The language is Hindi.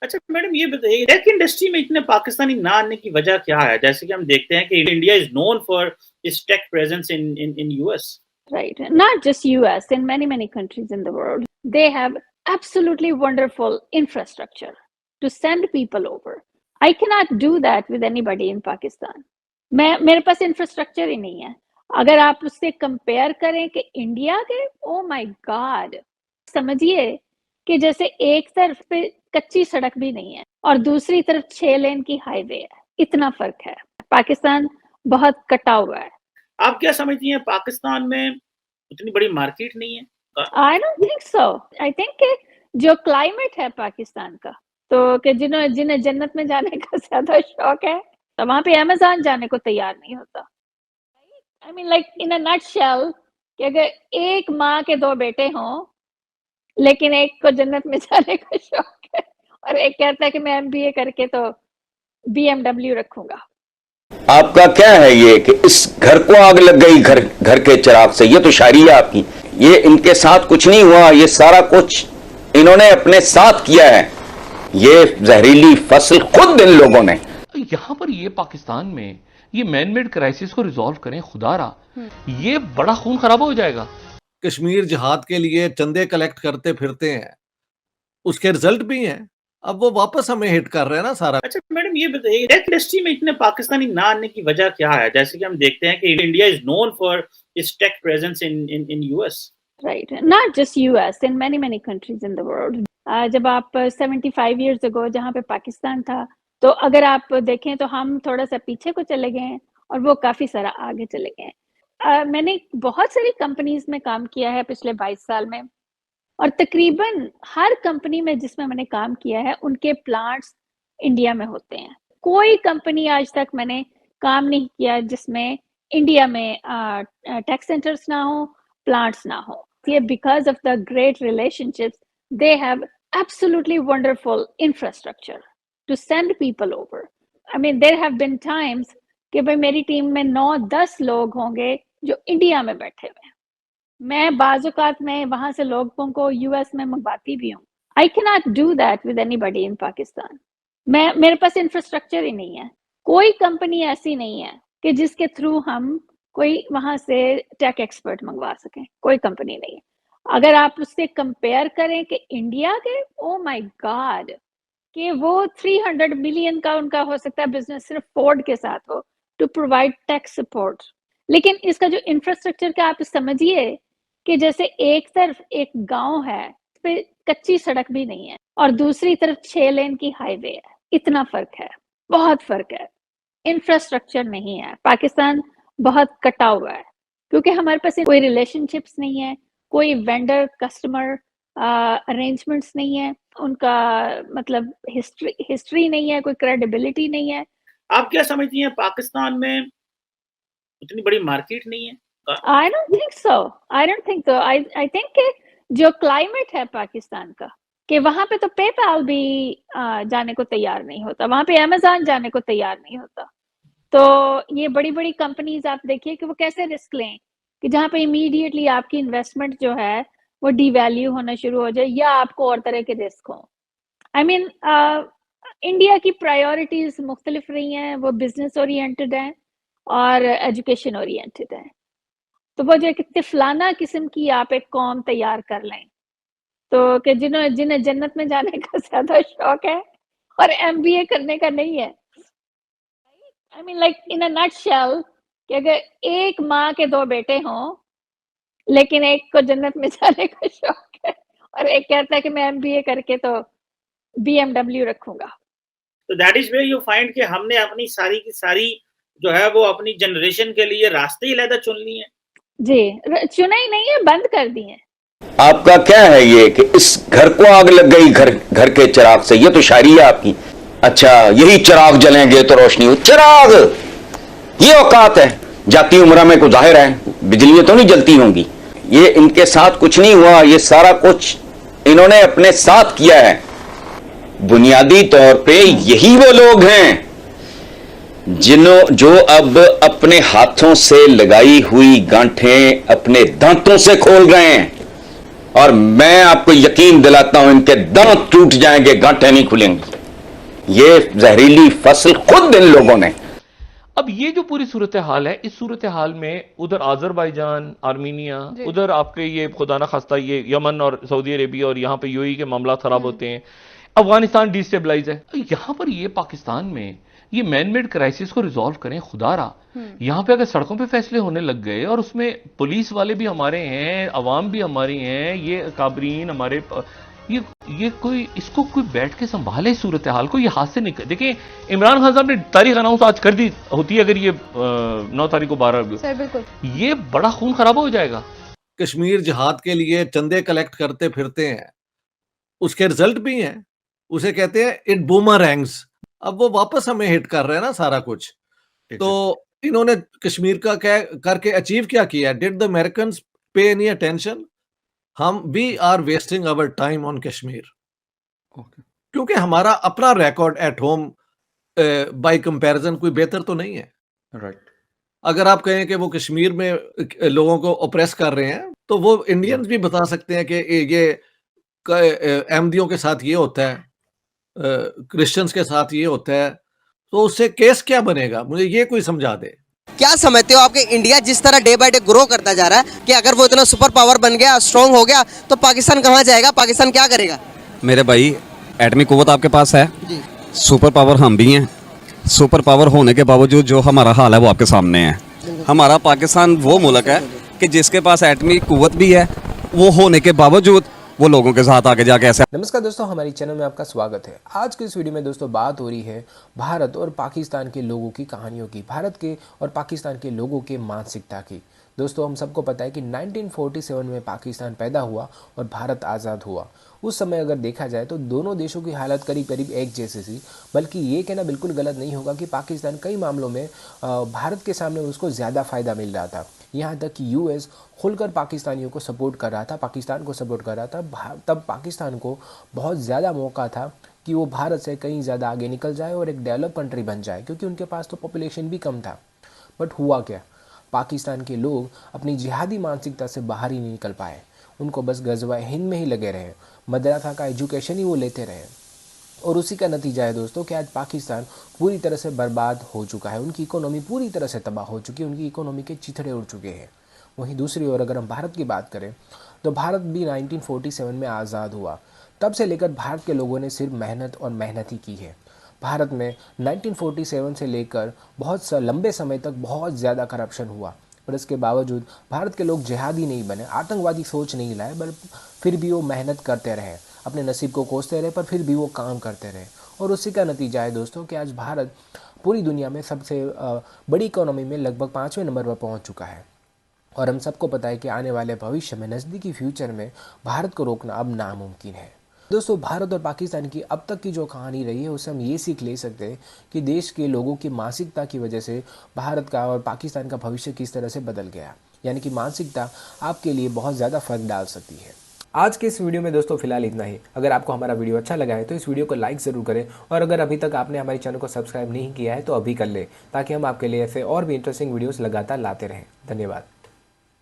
अच्छा मैडम ये बताइए टेक इंडस्ट्री में इतने पाकिस्तानी ना आने की वजह क्या है? जैसे कि हम देखते हैं कि India is known for its tech presence in US. Right. Not just US, in many countries in the world, they have absolutely wonderful infrastructure to send people over. I cannot do that with anybody in Pakistan. मेरे पास इंफ्रास्ट्रक्चर ही नहीं है। अगर आप उससे कंपेयर करें कि इंडिया के, ओ माय गॉड, समझिए कि जैसे एक तरफ पे कच्ची सड़क भी नहीं है और दूसरी तरफ 6 लेन की हाईवे है, इतना फर्क है। पाकिस्तान बहुत कटा हुआ है। आप क्या समझती हैं पाकिस्तान में उतनी बड़ी मार्केट नहीं है? I don't think so. I think कि जो क्लाइमेट है पाकिस्तान का, तो कि जिन्हें जन्नत में जाने का ज्यादा शौक है, तो वहां पे अमेज़न जाने को तैयार नहीं होता। I mean like in a nutshell कि अगर एक माँ के 2 बेटे हों, लेकिन एक को जन्नत में जाने का शौक है और एक कहता है कि मैं एमबीए करके तो बीएमडब्ल्यू रखूंगा। आपका क्या है ये कि इस घर को आग लग गई घर के चिराग से, ये तो शायरी है आपकी। ये इनके साथ कुछ नहीं हुआ, ये सारा कुछ इन्होंने अपने साथ किया है। ये जहरीली फसल खुद इन लोगों ने। यहाँ पर ये पाकिस्तान में ये मैन मेड क्राइसिस को रिजॉल्व करें खुदारा, ये बड़ा खून खराबा हो जाएगा। कश्मीर जिहाद के लिए चंदे कलेक्ट करते फिरते हैं, उसके रिजल्ट भी हैं। अब वो वापस हमें हिट कर रहे हैं ना सारा। अच्छा मैडम ये बताइए टेक इंडस्ट्री में इतने पाकिस्तानी ना आने की वजह क्या है? जैसे कि हम देखते हैं कि India is known for its tech presence in US. Right. Not just US, in many countries in the world. जब आप 75 years ago जहाँ पे पाकिस्तान था, तो अगर आप देखें तो हम थोड़ा सा पीछे को चले गए हैं और वो काफ़ी सारा आगे चले गए हैं। मैंने बहुत सारी कंपनीज में काम किया है पिछले 22 साल में, और तकरीबन हर कंपनी में जिसमें मैंने काम किया है उनके प्लांट्स इंडिया में होते हैं। कोई कंपनी आज तक मैंने काम नहीं किया जिसमें इंडिया में टेक सेंटर्स ना हो, plants ना हो। ये because of the great relationships, they have absolutely wonderful infrastructure to send people over. I mean, there have been times कि भाई मेरी टीम में 9-10 लोग होंगे जो इंडिया में बैठे हुए हैं। मैं बाज़-औक़ात में वहाँ से लोगों को यूएस में मंगवाती भी हूँ। I cannot do that with anybody in Pakistan. मेरे पास इंफ्रास्ट्रक्चर ही नहीं है। कोई कंपनी ऐसी नहीं है कि जिसके थ्रू हम कोई वहां से टेक एक्सपर्ट मंगवा सके, कोई कंपनी नहीं है। अगर आप उससे कंपेयर करें कि इंडिया के, ओ माय गॉड, कि वो 300 मिलियन का उनका हो सकता है बिजनेस सिर्फ फोर्ड के साथ हो टू प्रोवाइड टेक सपोर्ट, लेकिन इसका जो इंफ्रास्ट्रक्चर का आप समझिए कि जैसे एक तरफ एक गांव है, उस पे कच्ची सड़क भी नहीं है और दूसरी तरफ 6 लेन की हाईवे है, इतना फर्क है, बहुत फर्क है। इंफ्रास्ट्रक्चर नहीं है। पाकिस्तान बहुत कटा हुआ है क्योंकि हमारे पास कोई रिलेशनशिप्स नहीं है, कोई वेंडर कस्टमर अरेंजमेंट्स नहीं है, उनका मतलब हिस्ट्री नहीं है, कोई क्रेडिबिलिटी नहीं है। आप क्या समझती हैं पाकिस्तान में उतनी बड़ी मार्केट नहीं है? I don't think so. I don't think so. I think कि जो क्लाइमेट है पाकिस्तान का, कि वहां पे तो पेपैल भी जाने को तैयार नहीं होता, वहां पे अमेज़न जाने को तैयार नहीं होता। तो ये बड़ी कंपनीज आप देखिए कि वो कैसे रिस्क लें कि जहाँ पे इमीडिएटली आपकी इन्वेस्टमेंट जो है वो डिवैल्यू होना शुरू हो जाए या आपको और तरह के रिस्क हो। आई मीन इंडिया की प्रायोरिटीज मुख्तलिफ रही हैं, वो बिजनेस ओरिएंटेड हैं और एजुकेशन ओरिएंटेड हैं। तो वो जो एक तिफलाना किस्म की आप एक कौम तैयार कर लें, तो कि जिन्हें जन्नत में जाने का ज्यादा शौक है और एमबीए करने का नहीं है। I mean like in a nutshell कि अगर एक माँ के 2 बेटे हों, लेकिन एक को जन्नत में जाने का शौक है और एक कहता है कि मैं एमबीए करके तो बीएमडब्ल्यू रखूंगा। तो that is where you find कि हमने अपनी सारी की सारी जो है वो अपनी जनरेशन के लिए रास्ते ही अलग चुन लिए हैं। जी, चुना ही नहीं है, बंद कर दिए हैं। आपका क्या है ये कि इस घर को आग लग गई घर के चिराग से, ये तो शायरी है आपकी। अच्छा, यही चिराग जलेंगे तो रोशनी हो। चिराग ये औकात है, जाती उम्र में को जाहिर है बिजलियां तो नहीं जलती होंगी। ये इनके साथ कुछ नहीं हुआ, ये सारा कुछ इन्होंने अपने साथ किया है। बुनियादी तौर पे यही वो लोग हैं जो अब अपने हाथों से लगाई हुई गांठें अपने दांतों से खोल रहे हैं। और मैं आपको यकीन दिलाता हूं इनके दांत टूट जाएंगे, गांठें नहीं खुलेंगी। ये जहरीली फसल खुद इन लोगों ने। अब ये जो पूरी सूरत हाल है, इस सूरत हाल में उधर आजरबाईजान, आर्मीनिया, उधर आपके ये खुदा ना खास्ता ये यमन और सऊदी अरेबिया और यहाँ पे यूएई के मामला खराब होते हैं, अफगानिस्तान डिस्टेबलाइज है। यहां पर ये पाकिस्तान में ये मैन मेड क्राइसिस को रिजॉल्व करें खुदारा। यहां पे अगर सड़कों पे फैसले होने लग गए और उसमें पुलिस वाले भी हमारे हैं, अवाम भी हमारी हैं, ये काबरीन हमारे, ये कोई इसको कोई बैठ के संभाले सूरत हाल को, ये हाथ से निकल। देखिए इमरान खान साहब ने तारीख अनाउंस आज कर दी होती है अगर ये 9 तारीख को 12 सर बिल्कुल, ये बड़ा खून खराब हो जाएगा। कश्मीर जिहाद के लिए चंदे कलेक्ट करते फिरते हैं, उसके रिजल्ट भी हैं। उसे कहते हैं इट बूमरैंग्स। अब वो वापस हमें हिट कर रहे हैं ना सारा कुछ। तो इन्होंने कश्मीर का क्या करके अचीव क्या किया? Did the Americans pay any attention? We are wasting our time on Kashmir, क्योंकि हमारा अपना record at home by comparison कोई बेहतर तो नहीं है। राइट। अगर आप कहें कि वो कश्मीर में लोगों को ऑप्रेस कर रहे हैं, तो वो इंडियंस भी बता सकते हैं कि ये अहमदियों के साथ ये होता है, क्रिश्चियंस के साथ ये होता है, तो उससे केस क्या बनेगा? मुझे ये कोई समझा दे। क्या समझते हो आपके इंडिया जिस तरह डे बाय डे ग्रो करता जा रहा है कि अगर वो इतना सुपर पावर बन गया, स्ट्रांग हो गया, तो पाकिस्तान कहाँ जाएगा? पाकिस्तान क्या करेगा? मेरे भाई एटमी कुव्वत आपके पास है जी। सुपर पावर हम भी हैं। सुपर पावर होने के बावजूद जो हमारा हाल है वो आपके सामने है। हमारा पाकिस्तान वो मुल्क है कि जिसके पास एटमी कुव्वत भी है, वो होने के बावजूद वो लोगों के साथ आगे जाके ऐसे। नमस्कार दोस्तों, हमारी चैनल में आपका स्वागत है। आज के इस वीडियो में दोस्तों बात हो रही है भारत और पाकिस्तान के लोगों की कहानियों की, भारत के और पाकिस्तान के लोगों के मानसिकता की। दोस्तों हम सबको पता है कि 1947 में पाकिस्तान पैदा हुआ और भारत आज़ाद हुआ। उस समय अगर देखा जाए तो दोनों देशों की हालत करीब करीब एक जैसी थी, बल्कि ये कहना बिल्कुल गलत नहीं होगा कि पाकिस्तान कई मामलों में भारत के सामने उसको ज़्यादा फ़ायदा मिल रहा था। यहाँ तक कि यूएस खुलकर पाकिस्तानियों को सपोर्ट कर रहा था, पाकिस्तान को सपोर्ट कर रहा था। तब पाकिस्तान को बहुत ज़्यादा मौका था कि वो भारत से कहीं ज़्यादा आगे निकल जाए और एक डेवलप कंट्री बन जाए, क्योंकि उनके पास तो पॉपुलेशन भी कम था। बट हुआ क्या? पाकिस्तान के लोग अपनी जिहादी मानसिकता से बाहर ही नहीं निकल पाए। उनको बस गज़वा हिंद में ही लगे रहे, मदरसा का एजुकेशन ही वो लेते रहे, और उसी का नतीजा है दोस्तों कि आज पाकिस्तान पूरी तरह से बर्बाद हो चुका है। उनकी इकोनॉमी पूरी तरह से तबाह हो चुकी है, उनकी इकोनॉमी के चिथड़े उड़ चुके हैं। वहीं दूसरी ओर अगर हम भारत की बात करें तो भारत भी 1947 में आज़ाद हुआ। तब से लेकर भारत के लोगों ने सिर्फ मेहनत और मेहनत ही की है। भारत में 1947 से लेकर बहुत लंबे समय तक बहुत ज़्यादा करप्शन हुआ, पर इसके बावजूद भारत के लोग जिहादी नहीं बने, आतंकवादी सोच नहीं लाए, बल्कि फिर भी वो मेहनत करते रहे, अपने नसीब को कोसते रहे, पर फिर भी वो काम करते रहे। और उसी का नतीजा है दोस्तों कि आज भारत पूरी दुनिया में सबसे बड़ी इकोनॉमी में लगभग 5वें नंबर पर पहुंच चुका है। और हम सबको पता है कि आने वाले भविष्य में, नज़दीकी फ्यूचर में भारत को रोकना अब नामुमकिन है। दोस्तों भारत और पाकिस्तान की अब तक की जो कहानी रही है उससे हम ये सीख ले सकते हैं कि देश के लोगों की मानसिकता की वजह से भारत का और पाकिस्तान का भविष्य किस तरह से बदल गया। यानी कि मानसिकता आपके लिए बहुत ज़्यादा फर्क डाल सकती है। आज के इस वीडियो में दोस्तों फिलहाल इतना ही। अगर आपको हमारा वीडियो अच्छा लगा है तो इस वीडियो को लाइक ज़रूर करें, और अगर अभी तक आपने हमारे चैनल को सब्सक्राइब नहीं किया है तो अभी कर लें, ताकि हम आपके लिए ऐसे और भी इंटरेस्टिंग वीडियोस लगातार लाते रहें। धन्यवाद।